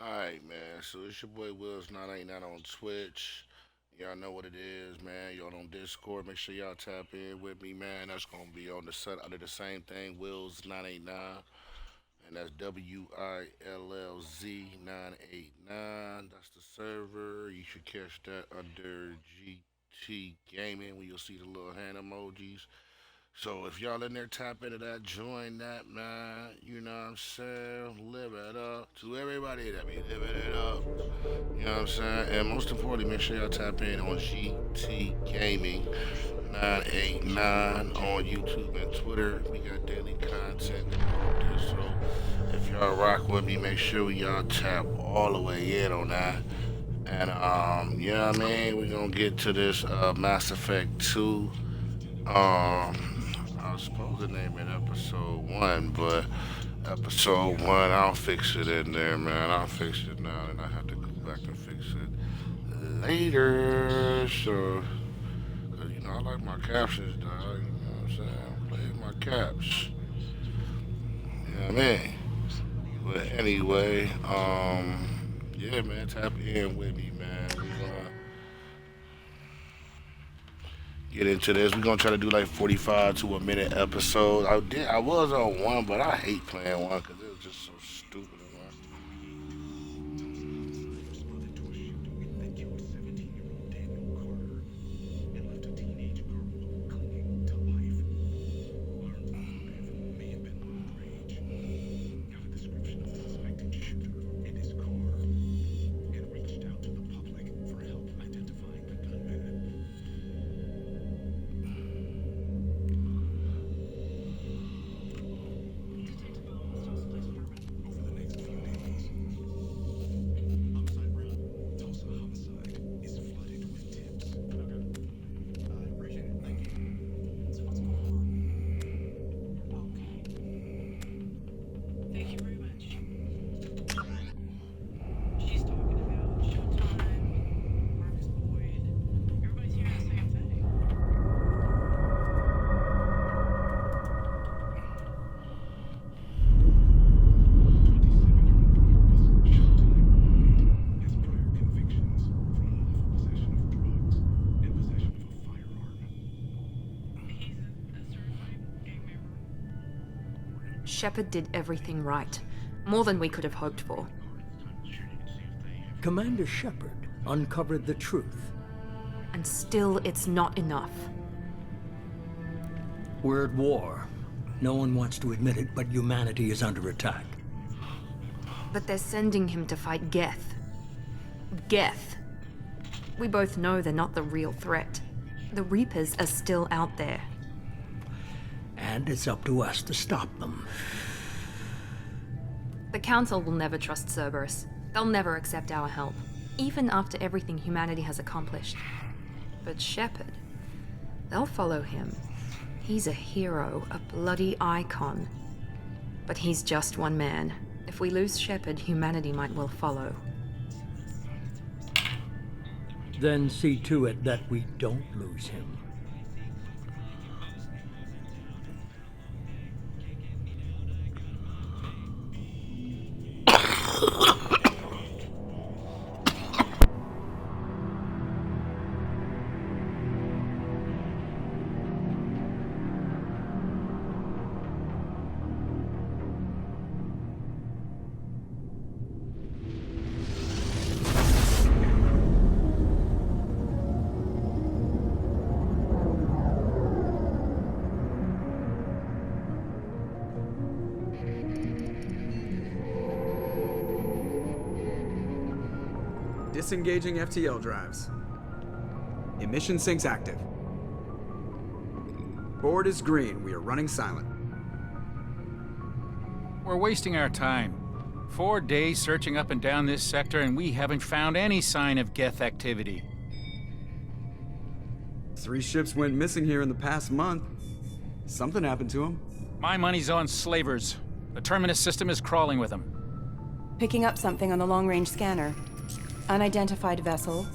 Alright, man. So it's your boy Wills 989 on Twitch. Y'all know what it is, man. Y'all on Discord. Make sure y'all tap in with me, man. That's gonna be on the set under the same thing, Wills 989, and that's WILLZ 989. That's the server. You should catch that under GT Gaming when you'll see the little hand emojis. So if y'all in there, tap into that, join that, man. You know what I'm saying? Live it up. To everybody that be living it up. You know what I'm saying? And most importantly, make sure y'all tap in on GT Gaming 989 on YouTube and Twitter. We got daily content about this. So if y'all rock with me, make sure y'all tap all the way in on that. And yeah, I mean, we're gonna get to this Mass Effect 2. I was supposed to name it episode one, but episode one, I'll fix it in there, man. I'll fix it now, and I have to go back and fix it later. So, 'cause, I like my captions, dog. You know what I'm saying? I'm playing my caps. You know what I mean? But anyway, yeah, man, tap in with me, man. We're gonna get into this. We're gonna try to do like 45 to a minute episodes. I was on one, but I hate playing one because it was just so stupid. Shepard did everything right. More than we could have hoped for. Commander Shepard uncovered the truth. And still, it's not enough. We're at war. No one wants to admit it, but humanity is under attack. But they're sending him to fight Geth. Geth. We both know they're not the real threat. The Reapers are still out there. And it's up to us to stop them. The Council will never trust Cerberus. They'll never accept our help, even after everything humanity has accomplished. But Shepard, they'll follow him. He's a hero, a bloody icon. But he's just one man. If we lose Shepard, humanity might well follow. Then see to it that we don't lose him. Disengaging FTL drives. Emission sinks active. Board is green. We are running silent. We're wasting our time. 4 days searching up and down this sector, and we haven't found any sign of Geth activity. 3 ships went missing here in the past month. Something happened to them. My money's on slavers. The Terminus system is crawling with them. Picking up something on the long-range scanner. Unidentified vessel.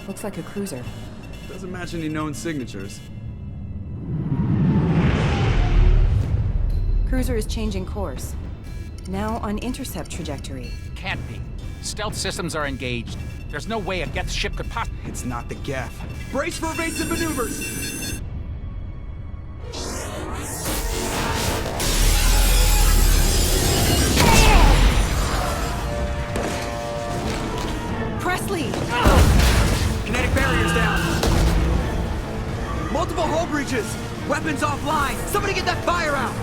Looks like a cruiser. Doesn't match any known signatures. Cruiser is changing course. Now on intercept trajectory. Can't be. Stealth systems are engaged. There's no way a Geth ship could possibly... It's not the Geth. Brace for evasive maneuvers! Presley! Kinetic barriers down. Multiple hull breaches. Weapons offline. Somebody get that fire out.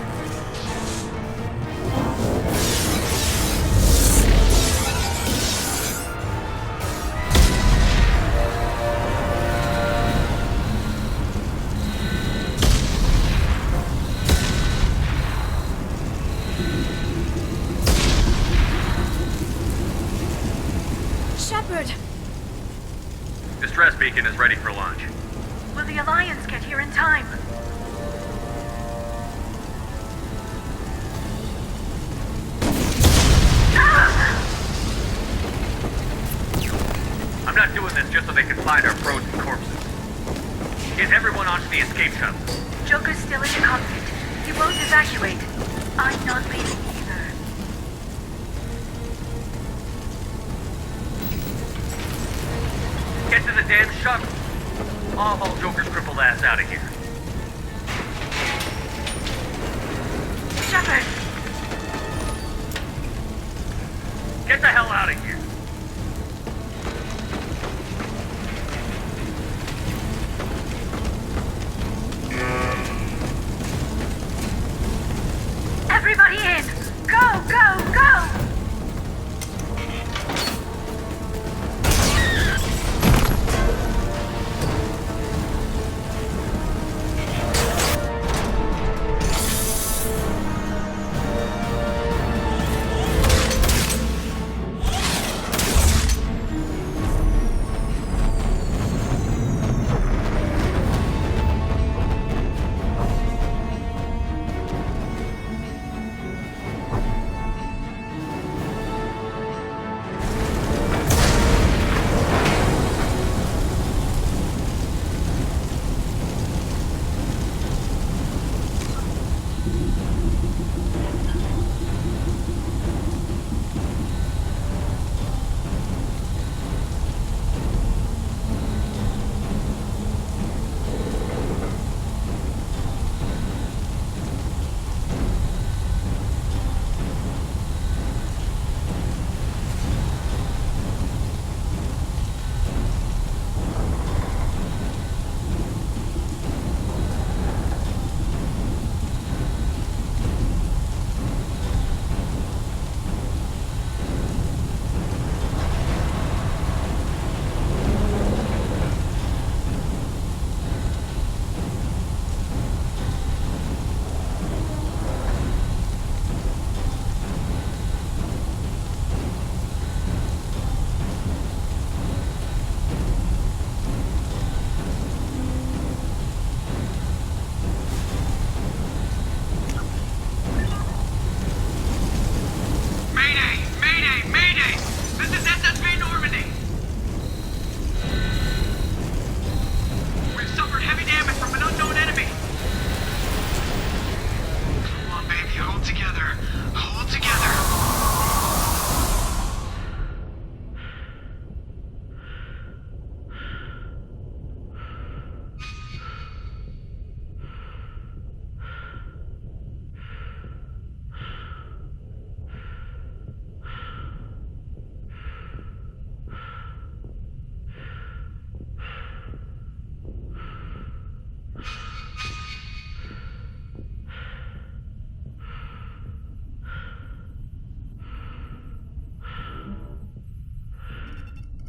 Shepard! Distress beacon is ready for launch. Will the Alliance get here in time? I'm not doing this just so they can find our frozen corpses. Get everyone onto the escape shuttle. Joker's still in the cockpit. He won't evacuate. I'm not leaving either. Get to the damn shuttle. I'll haul Joker's crippled ass out of here. Shepard! Get the hell out of here. Everybody in! Go, go, go!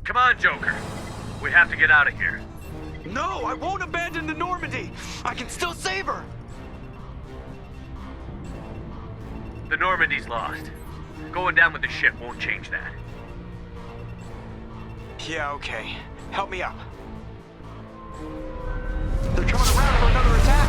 Come on, Joker. We have to get out of here. No, I won't abandon the Normandy. I can still save her. The Normandy's lost. Going down with the ship won't change that. Yeah, okay. Help me up. They're coming around for another attack.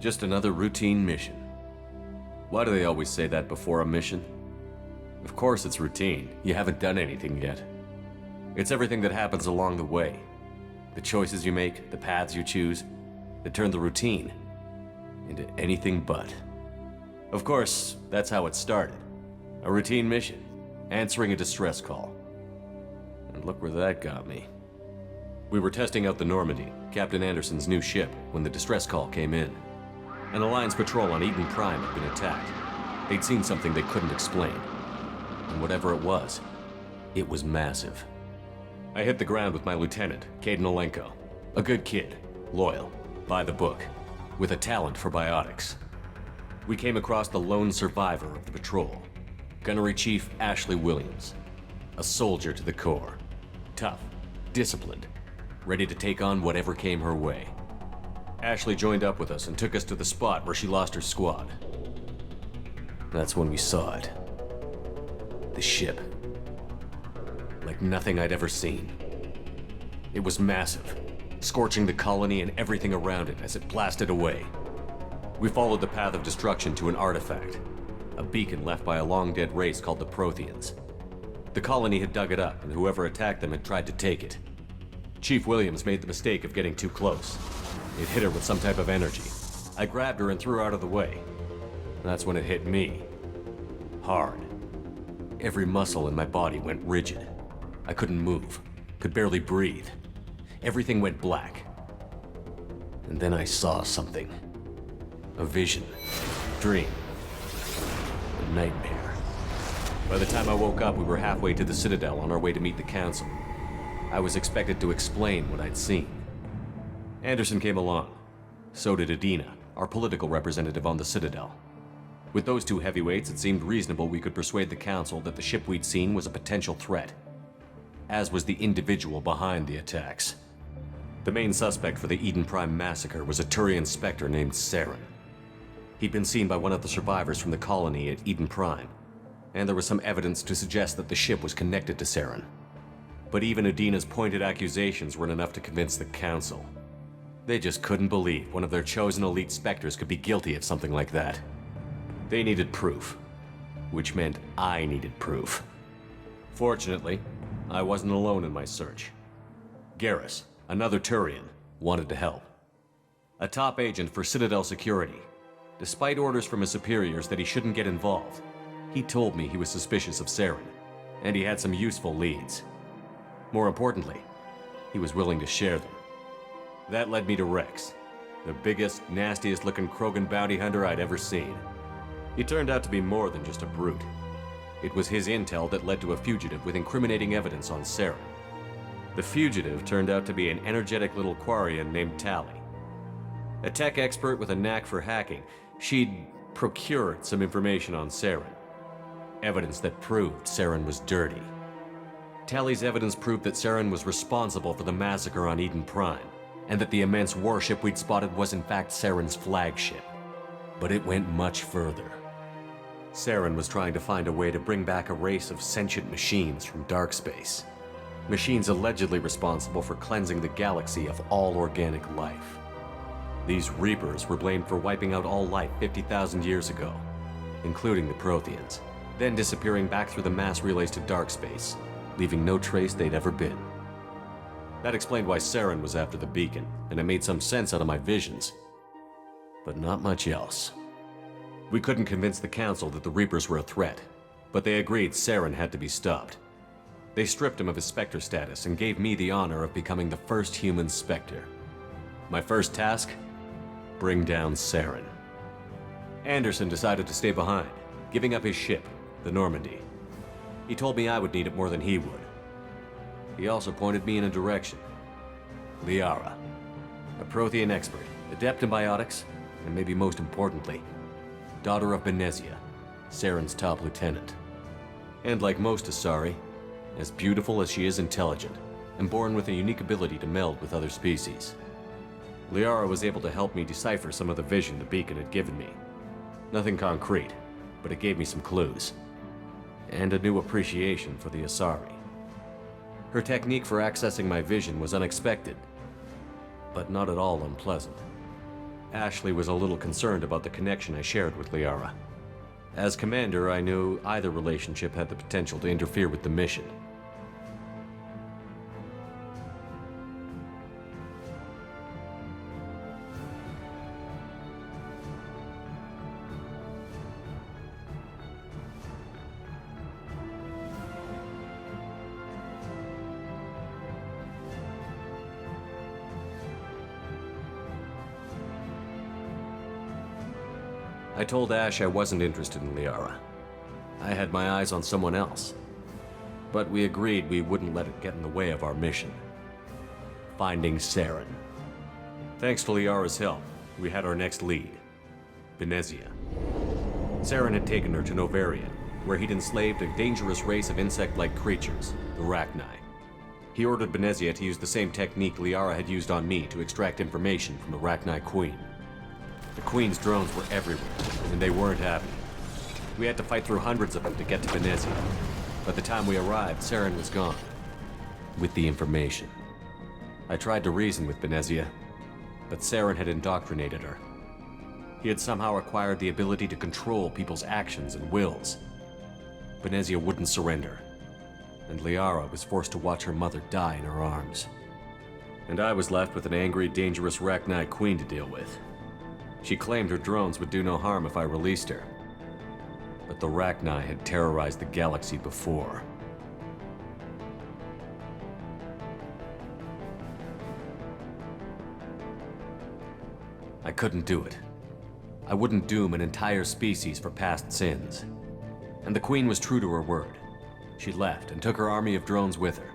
Just another routine mission. Why do they always say that before a mission? Of course it's routine. You haven't done anything yet. It's everything that happens along the way. The choices you make, the paths you choose, that turn the routine into anything but. Of course, that's how it started. A routine mission, answering a distress call. And look where that got me. We were testing out the Normandy, Captain Anderson's new ship, when the distress call came in. An Alliance patrol on Eden Prime had been attacked. They'd seen something they couldn't explain. And whatever it was massive. I hit the ground with my lieutenant, Caden Olenko. A good kid, loyal, by the book, with a talent for biotics. We came across the lone survivor of the patrol, Gunnery Chief Ashley Williams. A soldier to the core. Tough, disciplined, ready to take on whatever came her way. Ashley joined up with us and took us to the spot where she lost her squad. That's when we saw it. The ship. Like nothing I'd ever seen. It was massive, scorching the colony and everything around it as it blasted away. We followed the path of destruction to an artifact, a beacon left by a long-dead race called the Protheans. The colony had dug it up, and whoever attacked them had tried to take it. Chief Williams made the mistake of getting too close. It hit her with some type of energy. I grabbed her and threw her out of the way. That's when it hit me. Hard. Every muscle in my body went rigid. I couldn't move, could barely breathe. Everything went black. And then I saw something. A vision. Dream. A nightmare. By the time I woke up, we were halfway to the Citadel on our way to meet the Council. I was expected to explain what I'd seen. Anderson came along. So did Adina, our political representative on the Citadel. With those two heavyweights, it seemed reasonable we could persuade the Council that the ship we'd seen was a potential threat, as was the individual behind the attacks. The main suspect for the Eden Prime massacre was a Turian Spectre named Saren. He'd been seen by one of the survivors from the colony at Eden Prime, and there was some evidence to suggest that the ship was connected to Saren. But even Adina's pointed accusations weren't enough to convince the Council. They just couldn't believe one of their chosen elite Spectres could be guilty of something like that. They needed proof, which meant I needed proof. Fortunately, I wasn't alone in my search. Garrus, another Turian, wanted to help. A top agent for Citadel Security. Despite orders from his superiors that he shouldn't get involved, he told me he was suspicious of Saren, and he had some useful leads. More importantly, he was willing to share them. That led me to Rex, the biggest, nastiest looking Krogan bounty hunter I'd ever seen. He turned out to be more than just a brute. It was his intel that led to a fugitive with incriminating evidence on Saren. The fugitive turned out to be an energetic little Quarian named Tali. A tech expert with a knack for hacking, she'd procured some information on Saren. Evidence that proved Saren was dirty. Tali's evidence proved that Saren was responsible for the massacre on Eden Prime, and that the immense warship we'd spotted was in fact Saren's flagship. But it went much further. Saren was trying to find a way to bring back a race of sentient machines from dark space. Machines allegedly responsible for cleansing the galaxy of all organic life. These Reapers were blamed for wiping out all life 50,000 years ago, including the Protheans, then disappearing back through the mass relays to dark space, leaving no trace they'd ever been. That explained why Saren was after the beacon, and it made some sense out of my visions. But not much else. We couldn't convince the Council that the Reapers were a threat, but they agreed Saren had to be stopped. They stripped him of his Spectre status and gave me the honor of becoming the first human Spectre. My first task? Bring down Saren. Anderson decided to stay behind, giving up his ship, the Normandy. He told me I would need it more than he would. He also pointed me in a direction. Liara, a Prothean expert, adept in biotics, and maybe most importantly, daughter of Benezia, Saren's top lieutenant. And like most Asari, as beautiful as she is intelligent, and born with a unique ability to meld with other species. Liara was able to help me decipher some of the vision the beacon had given me. Nothing concrete, but it gave me some clues. And a new appreciation for the Asari. Her technique for accessing my vision was unexpected, but not at all unpleasant. Ashley was a little concerned about the connection I shared with Liara. As commander, I knew either relationship had the potential to interfere with the mission. I told Ash I wasn't interested in Liara. I had my eyes on someone else. But we agreed we wouldn't let it get in the way of our mission. Finding Saren. Thanks to Liara's help, we had our next lead. Benezia. Saren had taken her to Novaria, where he'd enslaved a dangerous race of insect-like creatures, the Rachni. He ordered Benezia to use the same technique Liara had used on me to extract information from the Rachni Queen. The Queen's drones were everywhere, and they weren't happy. We had to fight through hundreds of them to get to Benezia. By the time we arrived, Saren was gone. With the information. I tried to reason with Benezia, but Saren had indoctrinated her. He had somehow acquired the ability to control people's actions and wills. Benezia wouldn't surrender, and Liara was forced to watch her mother die in her arms. And I was left with an angry, dangerous Rachni Queen to deal with. She claimed her drones would do no harm if I released her. But the Rachni had terrorized the galaxy before. I couldn't do it. I wouldn't doom an entire species for past sins. And the Queen was true to her word. She left and took her army of drones with her.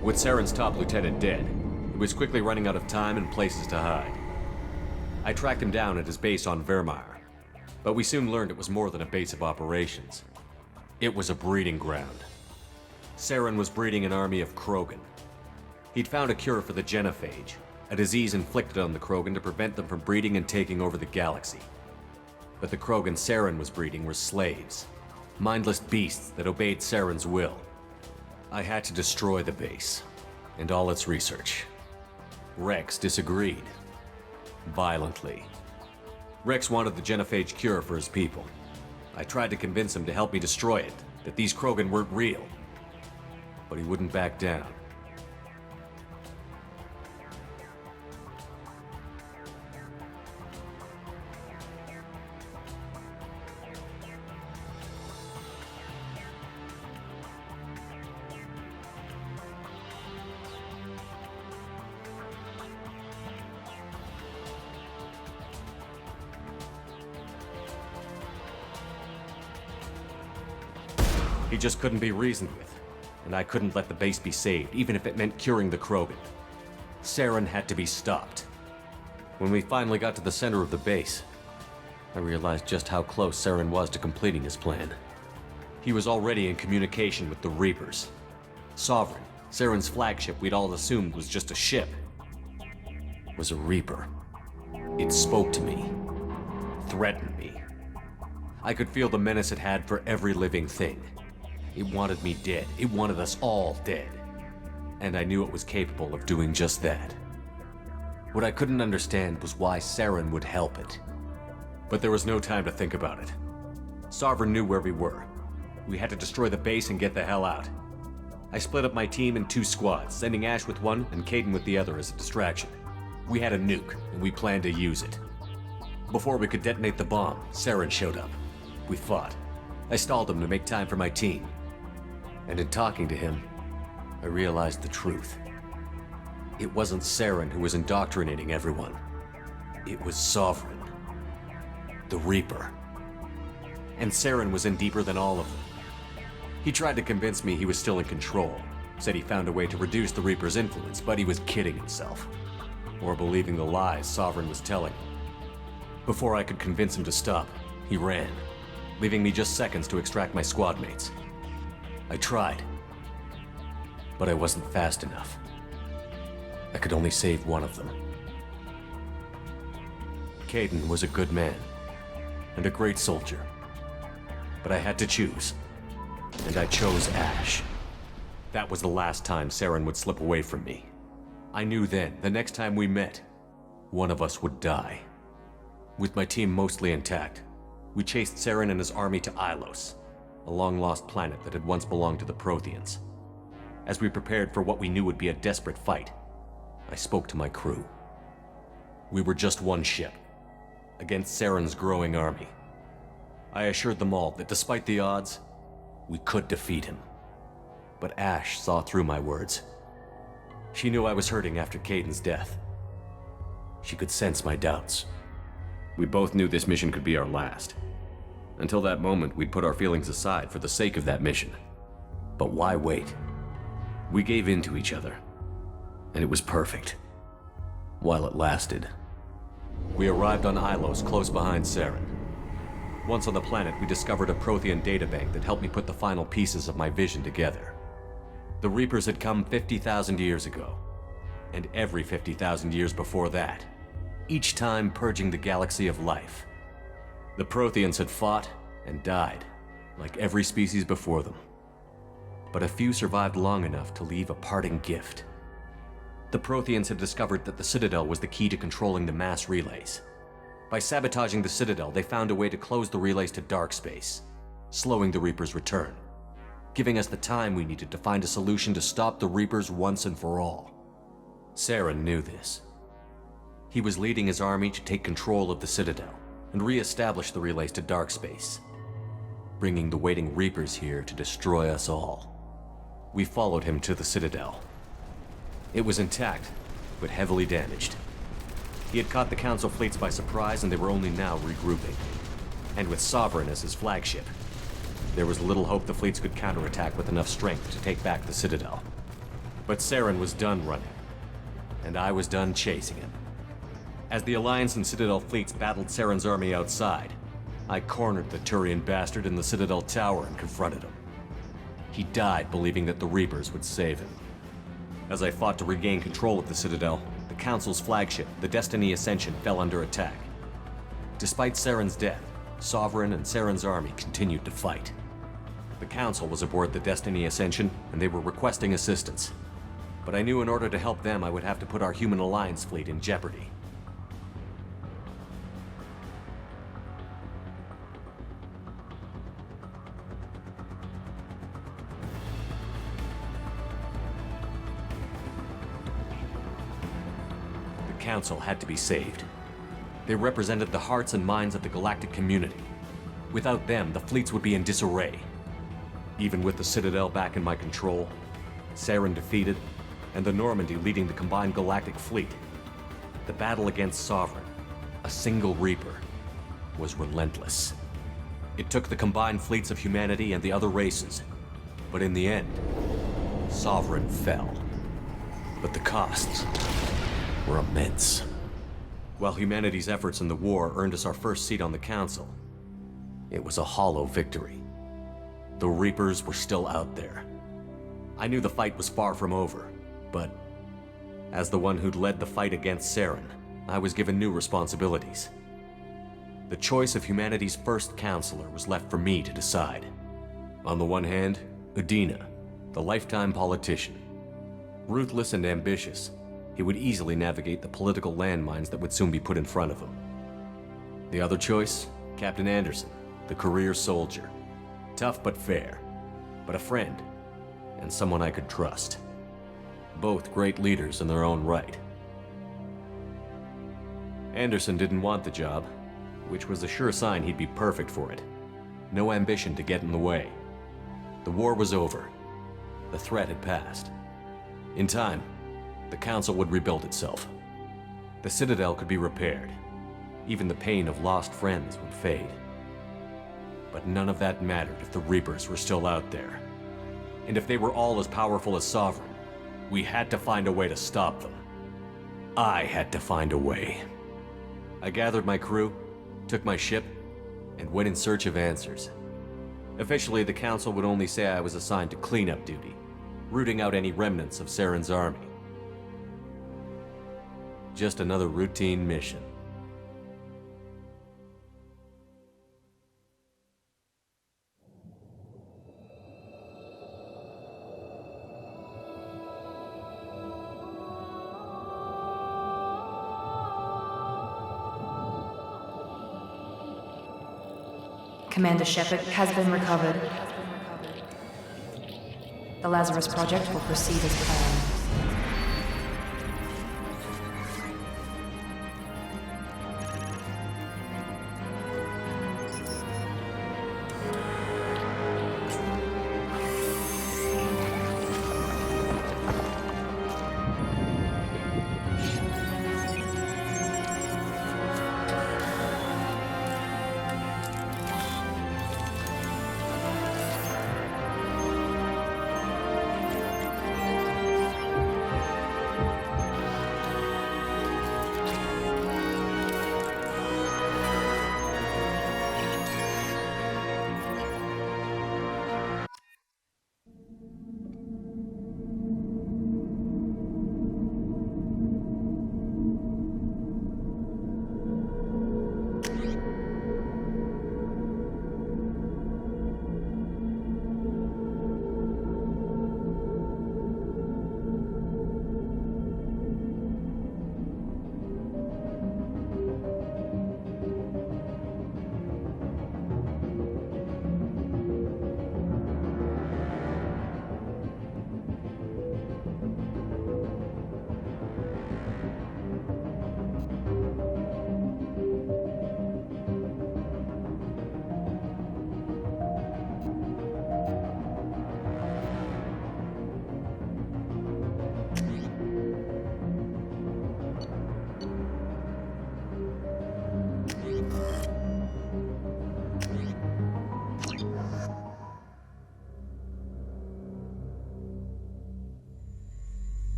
With Saren's top lieutenant dead, he was quickly running out of time and places to hide. I tracked him down at his base on Vermeer, but we soon learned it was more than a base of operations. It was a breeding ground. Saren was breeding an army of Krogan. He'd found a cure for the genophage, a disease inflicted on the Krogan to prevent them from breeding and taking over the galaxy. But the Krogan Saren was breeding were slaves, mindless beasts that obeyed Saren's will. I had to destroy the base, and all its research. Rex disagreed. Violently. Rex wanted the genophage cure for his people. I tried to convince him to help me destroy it, that these Krogan weren't real. But he wouldn't back down. He just couldn't be reasoned with, and I couldn't let the base be saved, even if it meant curing the Krogan. Saren had to be stopped. When we finally got to the center of the base, I realized just how close Saren was to completing his plan. He was already in communication with the Reapers. Sovereign, Saren's flagship we'd all assumed was just a ship, was a Reaper. It spoke to me, threatened me. I could feel the menace it had for every living thing. It wanted me dead. It wanted us all dead. And I knew it was capable of doing just that. What I couldn't understand was why Saren would help it. But there was no time to think about it. Sovereign knew where we were. We had to destroy the base and get the hell out. I split up my team in 2 squads, sending Ash with one and Kaidan with the other as a distraction. We had a nuke, and we planned to use it. Before we could detonate the bomb, Saren showed up. We fought. I stalled him to make time for my team. And in talking to him, I realized the truth. It wasn't Saren who was indoctrinating everyone. It was Sovereign. The Reaper. And Saren was in deeper than all of them. He tried to convince me he was still in control. Said he found a way to reduce the Reaper's influence, but he was kidding himself. Or believing the lies Sovereign was telling him. Before I could convince him to stop, he ran, leaving me just seconds to extract my squad mates. I tried, but I wasn't fast enough. I could only save one of them. Kaidan was a good man, and a great soldier. But I had to choose, and I chose Ash. That was the last time Saren would slip away from me. I knew then, the next time we met, one of us would die. With my team mostly intact, we chased Saren and his army to Ilos, a long-lost planet that had once belonged to the Protheans. As we prepared for what we knew would be a desperate fight, I spoke to my crew. We were just one ship, against Saren's growing army. I assured them all that despite the odds, we could defeat him. But Ash saw through my words. She knew I was hurting after Kaidan's death. She could sense my doubts. We both knew this mission could be our last. Until that moment, we'd put our feelings aside for the sake of that mission. But why wait? We gave in to each other, and it was perfect. While it lasted. We arrived on Ilos, close behind Saren. Once on the planet, we discovered a Prothean databank that helped me put the final pieces of my vision together. The Reapers had come 50,000 years ago, and every 50,000 years before that, each time purging the galaxy of life. The Protheans had fought and died, like every species before them. But a few survived long enough to leave a parting gift. The Protheans had discovered that the Citadel was the key to controlling the mass relays. By sabotaging the Citadel, they found a way to close the relays to dark space, slowing the Reapers' return, giving us the time we needed to find a solution to stop the Reapers once and for all. Saren knew this. He was leading his army to take control of the Citadel and re-establish the relays to dark space, bringing the waiting Reapers here to destroy us all. We followed him to the Citadel. It was intact, but heavily damaged. He had caught the Council fleets by surprise, and they were only now regrouping. And with Sovereign as his flagship, there was little hope the fleets could counterattack with enough strength to take back the Citadel. But Saren was done running, and I was done chasing him. As the Alliance and Citadel fleets battled Saren's army outside, I cornered the Turian bastard in the Citadel tower and confronted him. He died believing that the Reapers would save him. As I fought to regain control of the Citadel, the Council's flagship, the Destiny Ascension, fell under attack. Despite Saren's death, Sovereign and Saren's army continued to fight. The Council was aboard the Destiny Ascension, and they were requesting assistance. But I knew in order to help them, I would have to put our Human Alliance fleet in jeopardy. The Council had to be saved. They represented the hearts and minds of the galactic community. Without them, the fleets would be in disarray. Even with the Citadel back in my control, Saren defeated, and the Normandy leading the combined galactic fleet, the battle against Sovereign, a single Reaper, was relentless. It took the combined fleets of humanity and the other races, but in the end, Sovereign fell. But the costs were immense. While humanity's efforts in the war earned us our first seat on the Council, it was a hollow victory. The Reapers were still out there. I knew the fight was far from over, but as the one who'd led the fight against Saren, I was given new responsibilities. The choice of humanity's first counselor was left for me to decide. On the one hand, Udina, the lifetime politician. Ruthless and ambitious, he would easily navigate the political landmines that would soon be put in front of him. The other choice, Captain Anderson, the career soldier. Tough but fair, but a friend, and someone I could trust. Both great leaders in their own right. Anderson didn't want the job, which was a sure sign he'd be perfect for it. No ambition to get in the way. The war was over. The threat had passed. In time, the Council would rebuild itself. The Citadel could be repaired. Even the pain of lost friends would fade. But none of that mattered if the Reapers were still out there. And if they were all as powerful as Sovereign, we had to find a way to stop them. I had to find a way. I gathered my crew, took my ship, and went in search of answers. Officially, the Council would only say I was assigned to cleanup duty, rooting out any remnants of Saren's army. Just another routine mission. Commander Shepard has been recovered. The Lazarus Project will proceed as planned.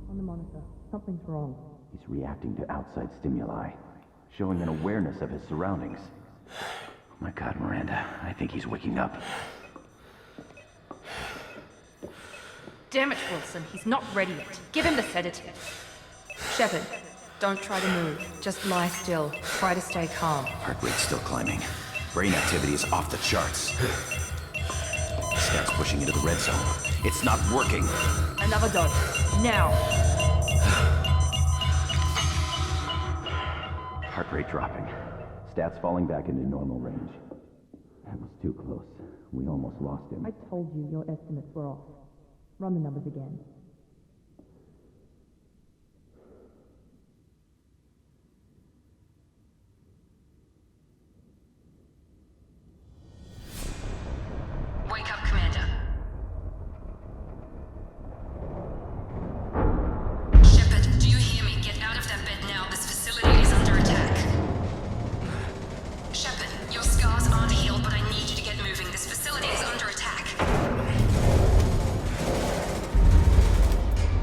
On the monitor. Something's wrong. He's reacting to outside stimuli, showing an awareness of his surroundings. Oh my God, Miranda. I think he's waking up. Damn it, Wilson. He's not ready yet. Give him the sedative. Shepard, don't try to move. Just lie still. Try to stay calm. Heart rate's still climbing. Brain activity is off the charts. Scout's pushing into the red zone. It's not working. Another dose. Now. Heart rate dropping. Stats falling back into normal range. That was too close. We almost lost him. I told you your estimates were off. Run the numbers again. Wake up, Commander. Shepard, do you hear me? Get out of that bed now. This facility is under attack. Shepard, your scars aren't healed, but I need you to get moving. This facility is under attack.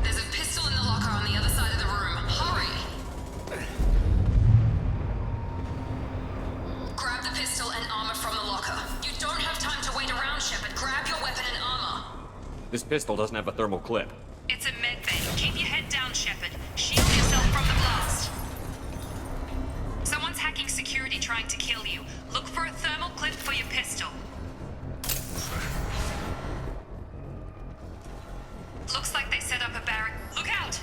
There's a pistol in the locker on the other side of the room. Hurry! Grab the pistol and armor from the locker. You don't have time to wait around, Shepard. Grab your weapon and armor. This pistol doesn't have a thermal clip. It's a medbay. Keep your head down, Shepard. Shield yourself from the blast. Someone's hacking security trying to kill you. Look for a thermal clip for your pistol. Looks like they set up a barrack. Look out!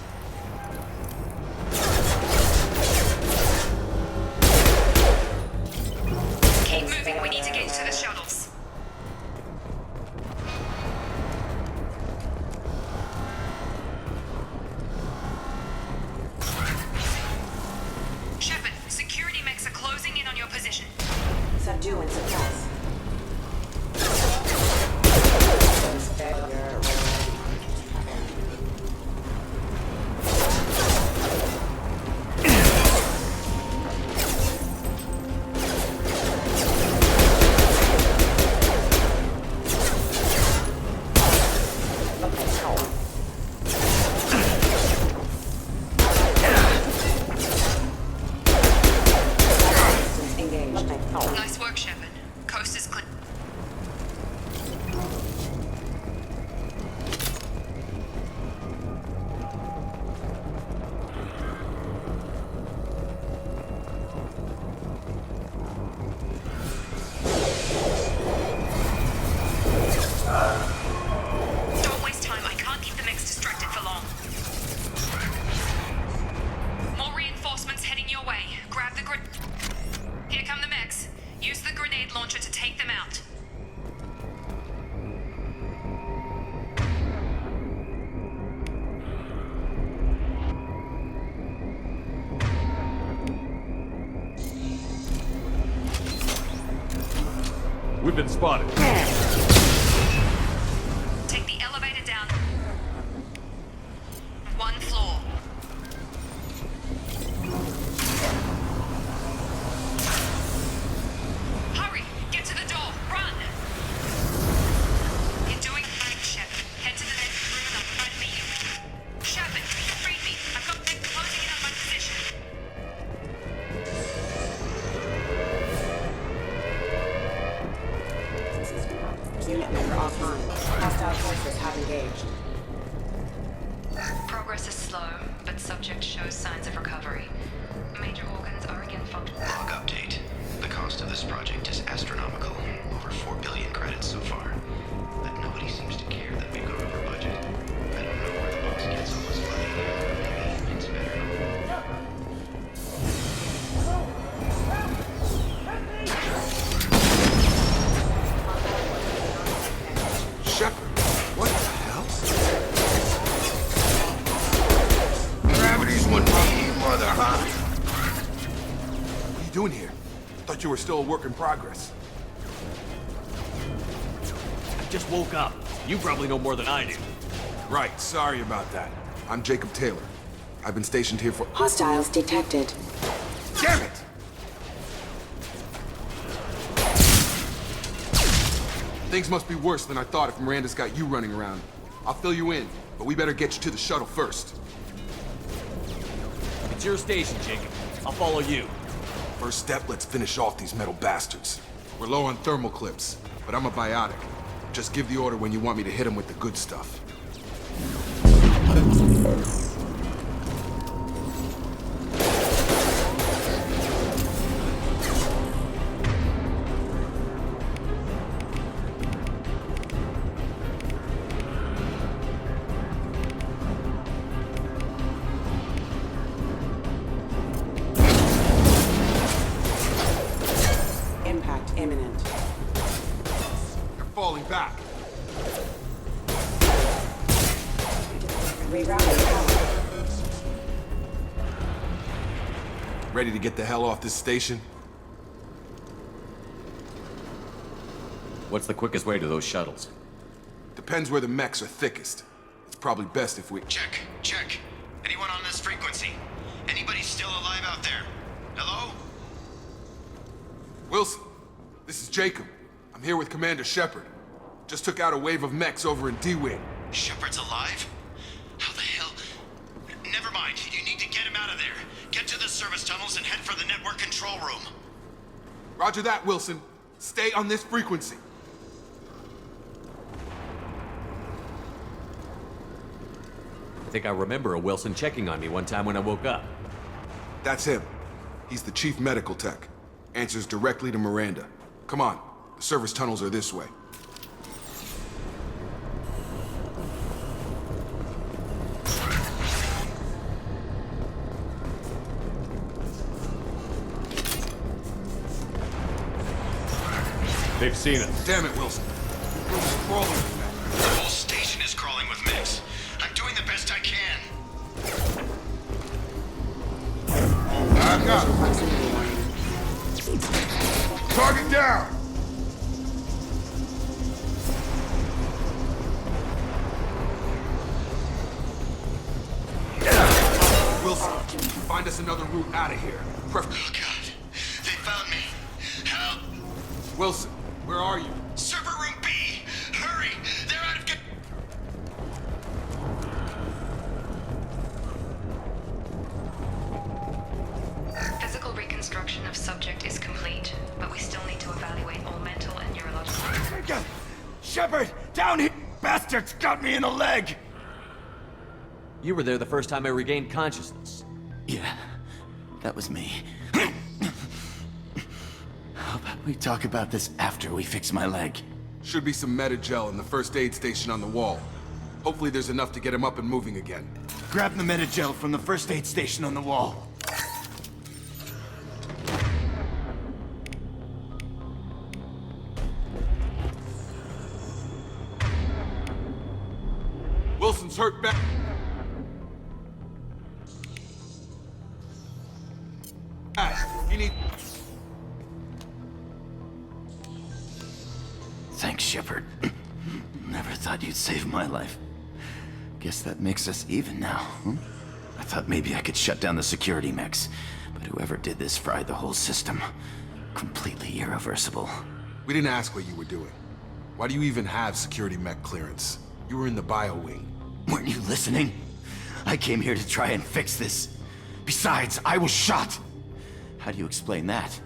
Keep moving. We need to get to the shuttles. Shepard, security mechs are closing in on your position. Subdue and suppress. Nice work, Shepard. We've been spotted. Take the elevator down. 1 floor. Hurry! Get to the door! Run! You're doing fine, Shepard. Head to the next room and I'll try to meet you. Shepard, read me. I've got them closing in on my position. Unit member offline. Hostile forces have engaged. Progress is slow, but subject shows signs of recovery. Major organs are again functioning. Log update. The cost of this project is astronomical. Over 4 billion credits so far. But nobody seems to care that we've gone over budget. I don't know where the boss gets all this money. Maybe it's better. Shepard, what the hell? Gravity's one me, mother, huh? What are you doing here? Thought you were still a work in progress. I just woke up. You probably know more than I do. Right, sorry about that. I'm Jacob Taylor. I've been stationed here for— Hostiles detected. Damn it! Things must be worse than I thought if Miranda's got you running around. I'll fill you in, but we better get you to the shuttle first. It's your station, Jacob. I'll follow you. First step, let's finish off these metal bastards. We're low on thermal clips, but I'm a biotic. Just give the order when you want me to hit them with the good stuff. Impact imminent. They're falling back. Rerouting power. Ready to get the hell off this station? What's the quickest way to those shuttles? Depends where the mechs are thickest. It's probably best if we— Check. Anyone on this frequency? Anybody still alive out there? Hello? Wilson, this is Jacob. I'm here with Commander Shepard. Just took out a wave of mechs over in D-Wing. Shepard's alive? How the hell? Never mind. You need to get him out of there. Get to the service tunnels and head for the network control room. Roger that, Wilson. Stay on this frequency. I think I remember a Wilson checking on me one time when I woke up. That's him. He's the chief medical tech. Answers directly to Miranda. Come on. The service tunnels are this way. They've seen us. Damn it, Wilson. We're crawling with them. The whole station is crawling with mechs. I'm doing the best I can. I got him. Target down! Wilson, find us another route out of here. Oh, God. They found me. Help! Wilson, where are you? Server room B! Hurry! They're out of Physical reconstruction of subject is complete, but we still need to evaluate all mental and neurological. Shepard! Down here! Bastards got me in the leg! You were there the first time I regained consciousness. Yeah, that was me. How about we talk about this after we fix my leg? Should be some Metagel in the first aid station on the wall. Hopefully there's enough to get him up and moving again. Grab the Metagel from the first aid station on the wall. Wilson's hurt bad. He needs— Thanks, Shepard. Never thought you'd save my life. Guess that makes us even now, huh? I thought maybe I could shut down the security mechs, but whoever did this fried the whole system. Completely irreversible. We didn't ask what you were doing. Why do you even have security mech clearance? You were in the bio wing. Weren't you listening? I came here to try and fix this. Besides, I was shot. How do you explain that?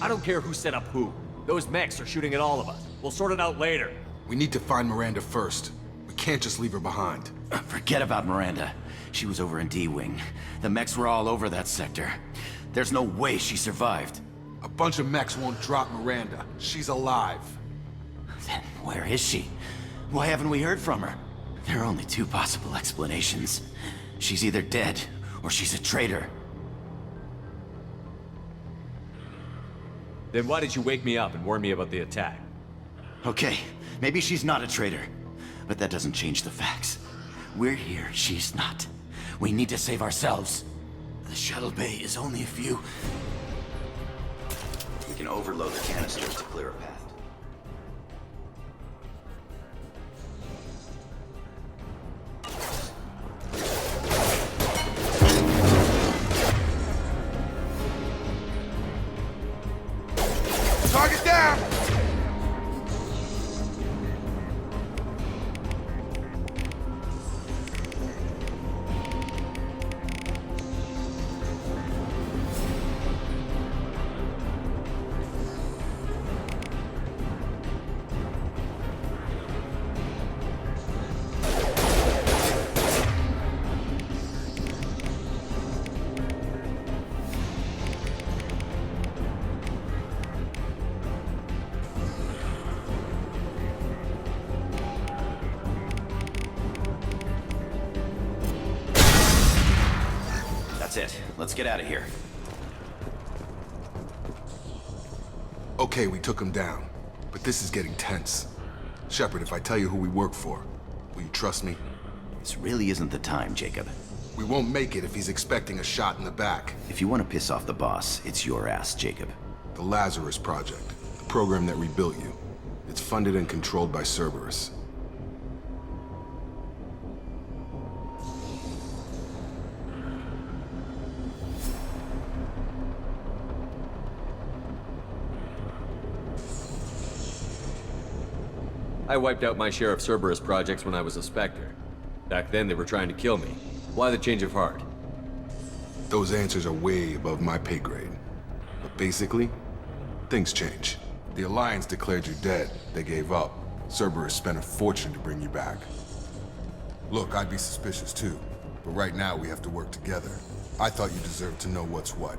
I don't care who set up who. Those mechs are shooting at all of us. We'll sort it out later. We need to find Miranda first. We can't just leave her behind. Forget about Miranda. She was over in D-Wing. The mechs were all over that sector. There's no way she survived. A bunch of mechs won't drop Miranda. She's alive. Then where is she? Why haven't we heard from her? There are only two possible explanations. She's either dead, or she's a traitor. Then why did you wake me up and warn me about the attack? Okay, maybe she's not a traitor. But that doesn't change the facts. We're here, she's not. We need to save ourselves. The shuttle bay is only a few... We can overload the canisters to clear a path. Target down! That's it. Let's get out of here. Okay, we took him down. But this is getting tense. Shepard, if I tell you who we work for, will you trust me? This really isn't the time, Jacob. We won't make it if he's expecting a shot in the back. If you want to piss off the boss, it's your ass, Jacob. The Lazarus Project, the program that rebuilt you. It's funded and controlled by Cerberus. I wiped out my share of Cerberus projects when I was a Spectre. Back then, they were trying to kill me. Why the change of heart? Those answers are way above my pay grade. But basically, things change. The Alliance declared you dead. They gave up. Cerberus spent a fortune to bring you back. Look, I'd be suspicious too. But right now, we have to work together. I thought you deserved to know what's what.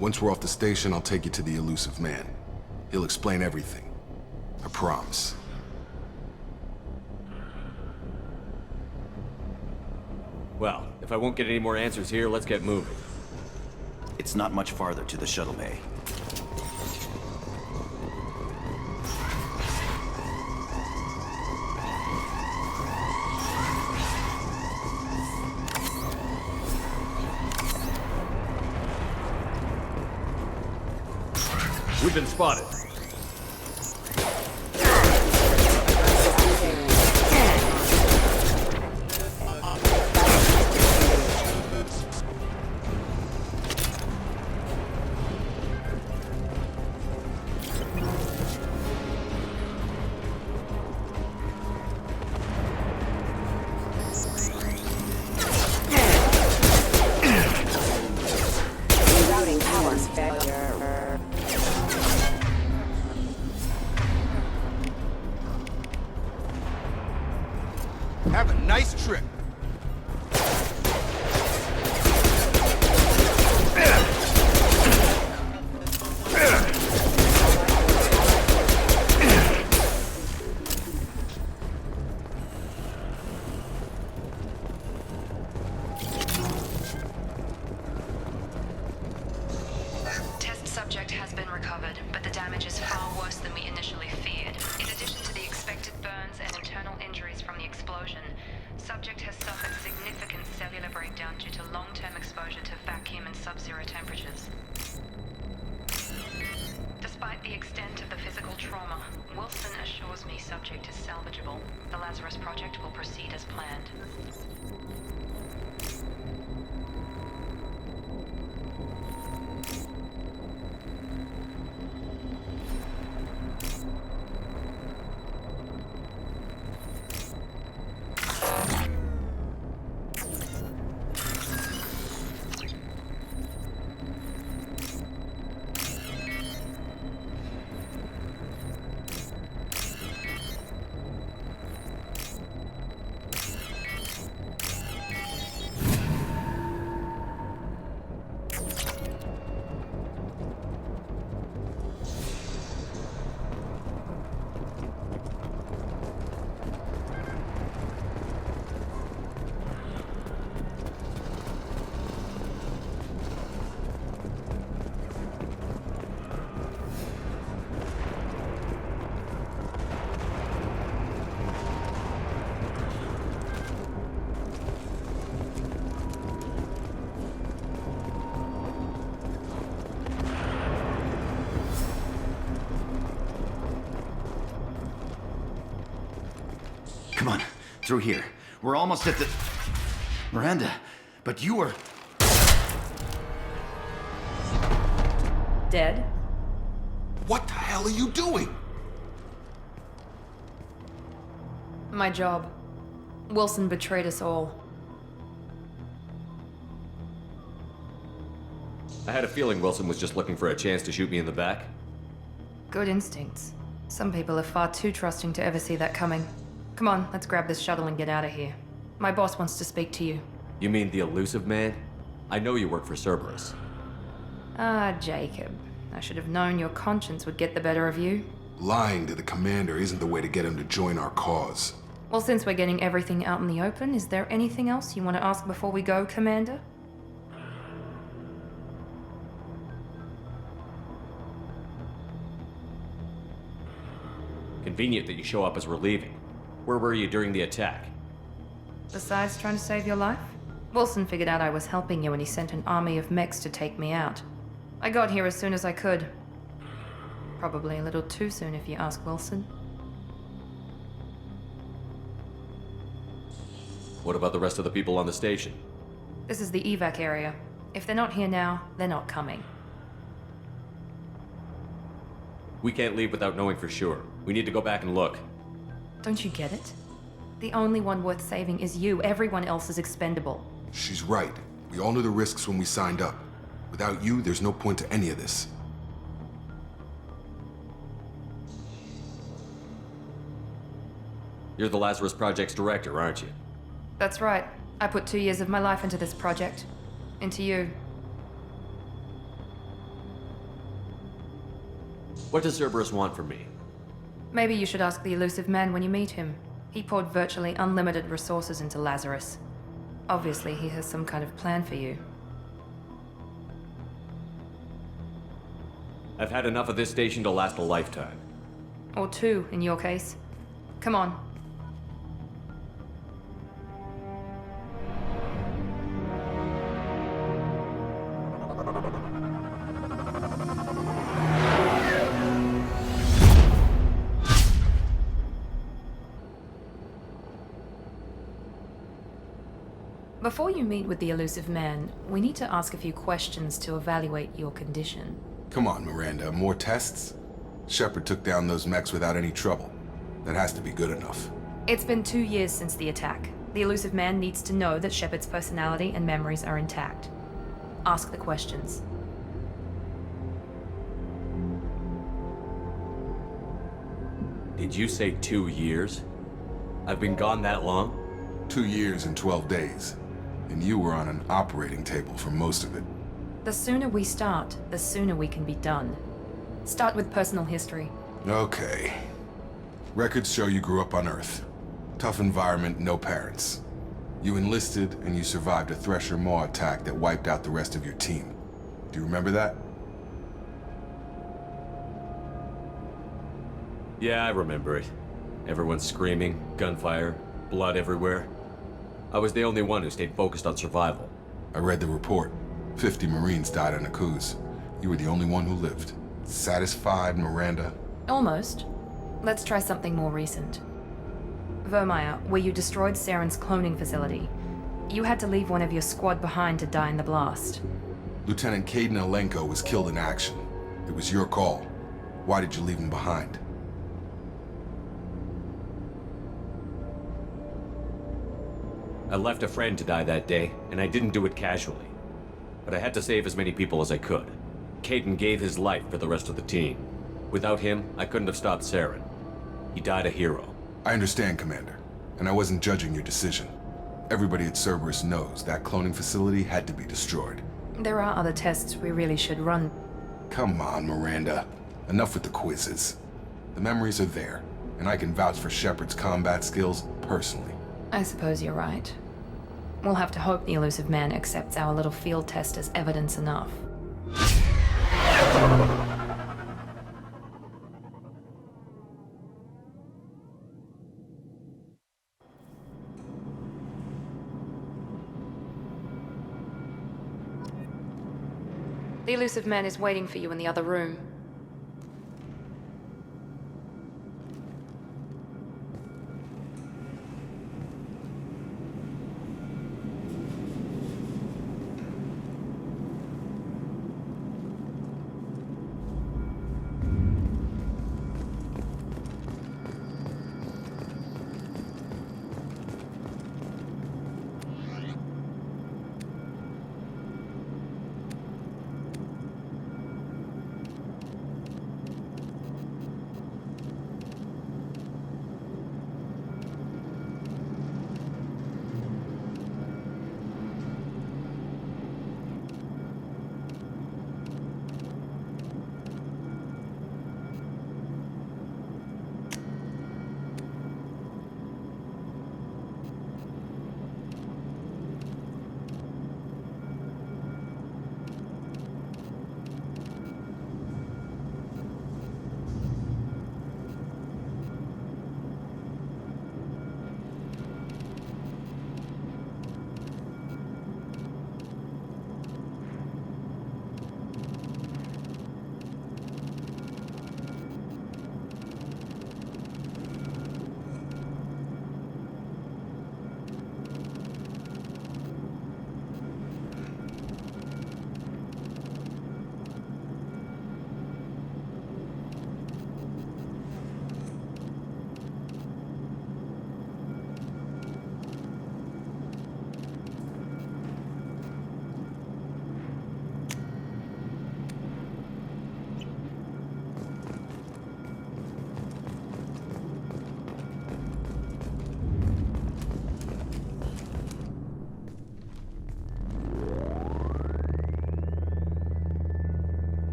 Once we're off the station, I'll take you to the Elusive Man. He'll explain everything. I promise. Well, if I won't get any more answers here, let's get moving. It's not much farther to the shuttle bay. We've been spotted. Have a nice trip. Test subject has been recovered, but the damage is far worse than we initially feared. In addition to the expected burns and internal injuries from the explosion, subject has suffered significant cellular breakdown due to long-term exposure to vacuum and sub-zero temperatures. Despite the extent of the physical trauma, Wilson assures me subject is salvageable. The Lazarus Project will proceed as planned. Come on, through here. We're almost at the... Miranda, but you were... Dead? What the hell are you doing? My job. Wilson betrayed us all. I had a feeling Wilson was just looking for a chance to shoot me in the back. Good instincts. Some people are far too trusting to ever see that coming. Come on, let's grab this shuttle and get out of here. My boss wants to speak to you. You mean the elusive man? I know you work for Cerberus. Ah, Jacob. I should have known your conscience would get the better of you. Lying to the commander isn't the way to get him to join our cause. Well, since we're getting everything out in the open, is there anything else you want to ask before we go, Commander? Convenient that you show up as we're leaving. Where were you during the attack? Besides trying to save your life? Wilson figured out I was helping you and he sent an army of mechs to take me out. I got here as soon as I could. Probably a little too soon if you ask Wilson. What about the rest of the people on the station? This is the evac area. If they're not here now, they're not coming. We can't leave without knowing for sure. We need to go back and look. Don't you get it? The only one worth saving is you. Everyone else is expendable. She's right. We all knew the risks when we signed up. Without you, there's no point to any of this. You're the Lazarus Project's director, aren't you? That's right. I put 2 years of my life into this project. Into you. What does Cerberus want from me? Maybe you should ask the elusive man when you meet him. He poured virtually unlimited resources into Lazarus. Obviously, he has some kind of plan for you. I've had enough of this station to last a lifetime. Or 2, in your case. Come on. Before you meet with the elusive man, we need to ask a few questions to evaluate your condition. Come on, Miranda, more tests? Shepard took down those mechs without any trouble. That has to be good enough. It's been 2 years since the attack. The elusive man needs to know that Shepard's personality and memories are intact. Ask the questions. Did you say 2 years? I've been gone that long? 2 years and 12 days. And you were on an operating table for most of it. The sooner we start, the sooner we can be done. Start with personal history. Okay. Records show you grew up on Earth. Tough environment, no parents. You enlisted and you survived a Thresher Maw attack that wiped out the rest of your team. Do you remember that? Yeah, I remember it. Everyone screaming, gunfire, blood everywhere. I was the only one who stayed focused on survival. I read the report. 50 Marines died in Akuz. You were the only one who lived. Satisfied, Miranda? Almost. Let's try something more recent. Vermeer, where you destroyed Saren's cloning facility. You had to leave one of your squad behind to die in the blast. Lieutenant Kaidan Alenko was killed in action. It was your call. Why did you leave him behind? I left a friend to die that day, and I didn't do it casually. But I had to save as many people as I could. Kaidan gave his life for the rest of the team. Without him, I couldn't have stopped Saren. He died a hero. I understand, Commander, and I wasn't judging your decision. Everybody at Cerberus knows that cloning facility had to be destroyed. There are other tests we really should run. Come on, Miranda. Enough with the quizzes. The memories are there, and I can vouch for Shepard's combat skills personally. I suppose you're right. We'll have to hope the Illusive Man accepts our little field test as evidence enough. The Illusive Man is waiting for you in the other room.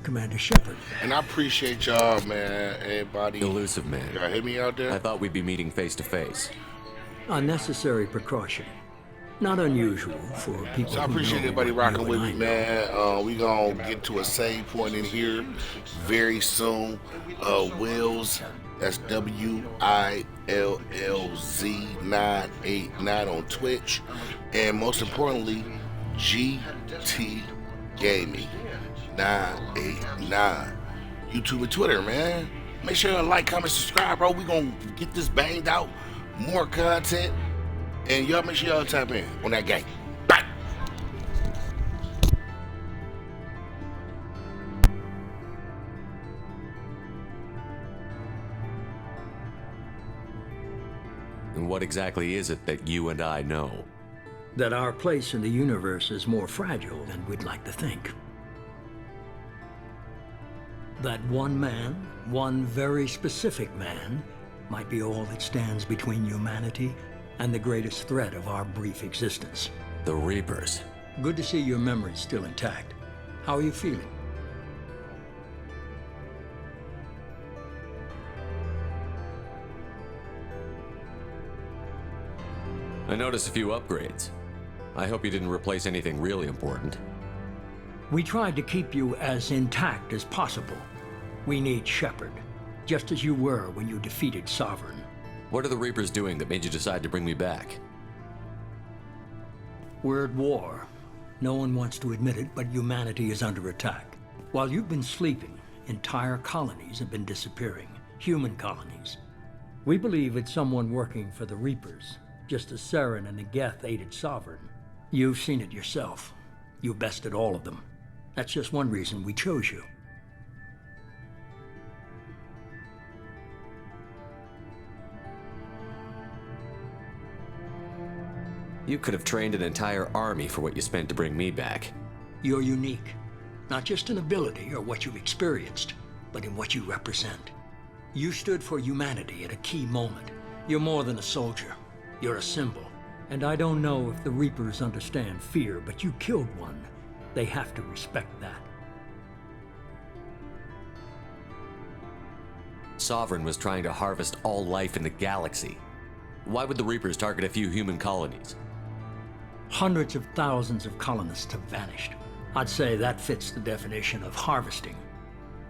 Commander Shepard. And I appreciate y'all, man. Everybody. Illusive Man. Y'all hear me out there? I thought we'd be meeting face to face. Unnecessary precaution. Not unusual for people. So I appreciate everybody rocking with me, man. We gonna get to a save point in here very soon. Wills, that's WILLZ989 on Twitch, and most importantly, GT Gaming 989. YouTube and Twitter, man. Make sure you like, comment, subscribe, bro. We gonna get this banged out. More content. And y'all make sure y'all tap in on that game. Bye. And what exactly is it that you and I know? That our place in the universe is more fragile than we'd like to think. That one man, one very specific man, might be all that stands between humanity and the greatest threat of our brief existence. The Reapers. Good to see your memory's still intact. How are you feeling? I noticed a few upgrades. I hope you didn't replace anything really important. We tried to keep you as intact as possible. We need Shepard, just as you were when you defeated Sovereign. What are the Reapers doing that made you decide to bring me back? We're at war. No one wants to admit it, but humanity is under attack. While you've been sleeping, entire colonies have been disappearing. Human colonies. We believe it's someone working for the Reapers, just as Saren and the Geth aided Sovereign. You've seen it yourself. You bested all of them. That's just one reason we chose you. You could have trained an entire army for what you spent to bring me back. You're unique. Not just in ability or what you've experienced, but in what you represent. You stood for humanity at a key moment. You're more than a soldier. You're a symbol. And I don't know if the Reapers understand fear, but you killed one. They have to respect that. Sovereign was trying to harvest all life in the galaxy. Why would the Reapers target a few human colonies? Hundreds of thousands of colonists have vanished. I'd say that fits the definition of harvesting.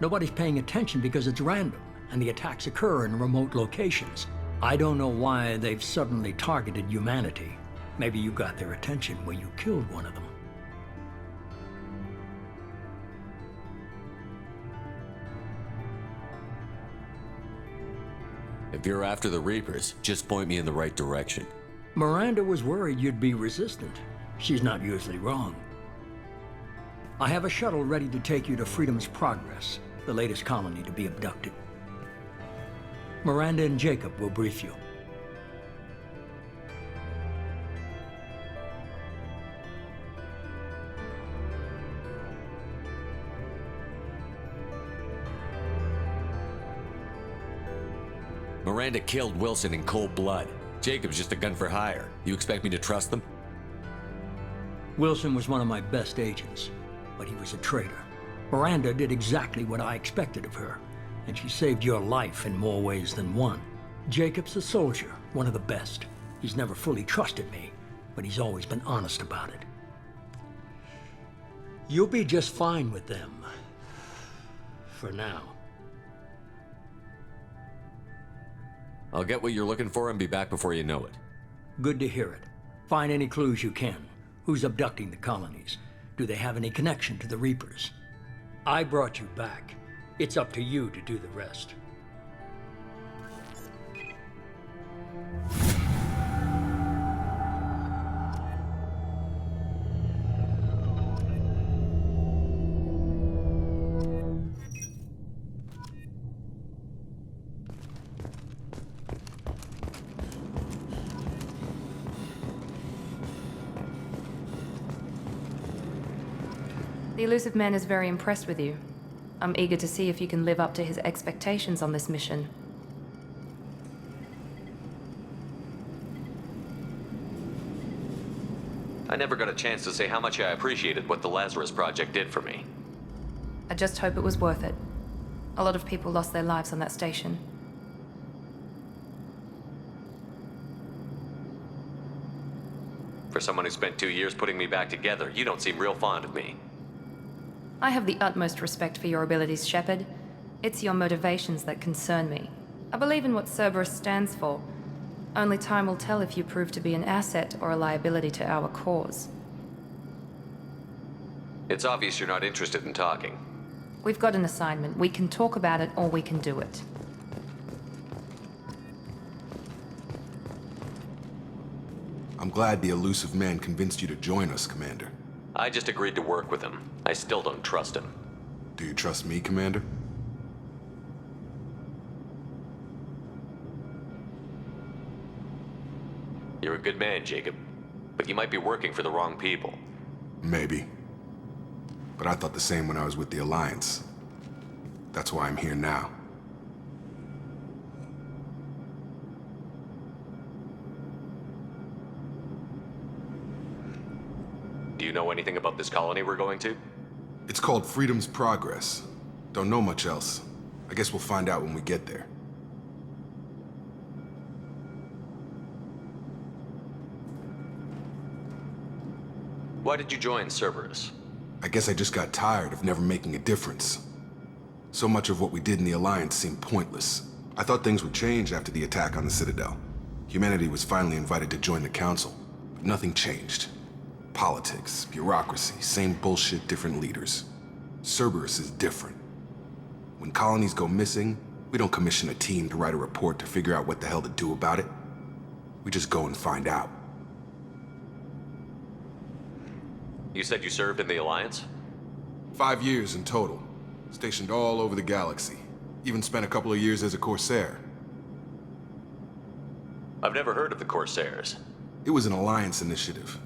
Nobody's paying attention because it's random, and the attacks occur in remote locations. I don't know why they've suddenly targeted humanity. Maybe you got their attention when you killed one of them. If you're after the Reapers, just point me in the right direction. Miranda was worried you'd be resistant. She's not usually wrong. I have a shuttle ready to take you to Freedom's Progress, the latest colony to be abducted. Miranda and Jacob will brief you. Miranda killed Wilson in cold blood. Jacob's just a gun for hire. You expect me to trust them? Wilson was one of my best agents, but he was a traitor. Miranda did exactly what I expected of her, and she saved your life in more ways than one. Jacob's a soldier, one of the best. He's never fully trusted me, but he's always been honest about it. You'll be just fine with them. For now. I'll get what you're looking for and be back before you know it. Good to hear it. Find any clues you can. Who's abducting the colonies? Do they have any connection to the Reapers? I brought you back. It's up to you to do the rest. The Elusive Man is very impressed with you. I'm eager to see if you can live up to his expectations on this mission. I never got a chance to say how much I appreciated what the Lazarus Project did for me. I just hope it was worth it. A lot of people lost their lives on that station. For someone who spent 2 years putting me back together, you don't seem real fond of me. I have the utmost respect for your abilities, Shepard. It's your motivations that concern me. I believe in what Cerberus stands for. Only time will tell if you prove to be an asset or a liability to our cause. It's obvious you're not interested in talking. We've got an assignment. We can talk about it or we can do it. I'm glad the Elusive Man convinced you to join us, Commander. I just agreed to work with him. I still don't trust him. Do you trust me, Commander? You're a good man, Jacob. But you might be working for the wrong people. Maybe. But I thought the same when I was with the Alliance. That's why I'm here now. Do you know anything about this colony we're going to? It's called Freedom's Progress. Don't know much else. I guess we'll find out when we get there. Why did you join Cerberus? I guess I just got tired of never making a difference. So much of what we did in the Alliance seemed pointless. I thought things would change after the attack on the Citadel. Humanity was finally invited to join the Council, but nothing changed. Politics, bureaucracy, same bullshit, different leaders. Cerberus is different. When colonies go missing, we don't commission a team to write a report to figure out what the hell to do about it. We just go and find out. You said you served in the Alliance? 5 years in total. Stationed all over the galaxy. Even spent a couple of years as a Corsair. I've never heard of the Corsairs. It was an Alliance initiative.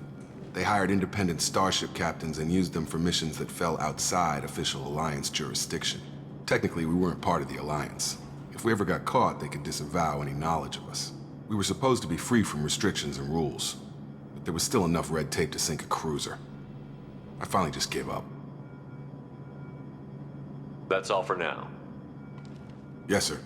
They hired independent starship captains and used them for missions that fell outside official Alliance jurisdiction. Technically, we weren't part of the Alliance. If we ever got caught, they could disavow any knowledge of us. We were supposed to be free from restrictions and rules, but there was still enough red tape to sink a cruiser. I finally just gave up. That's all for now. Yes, sir.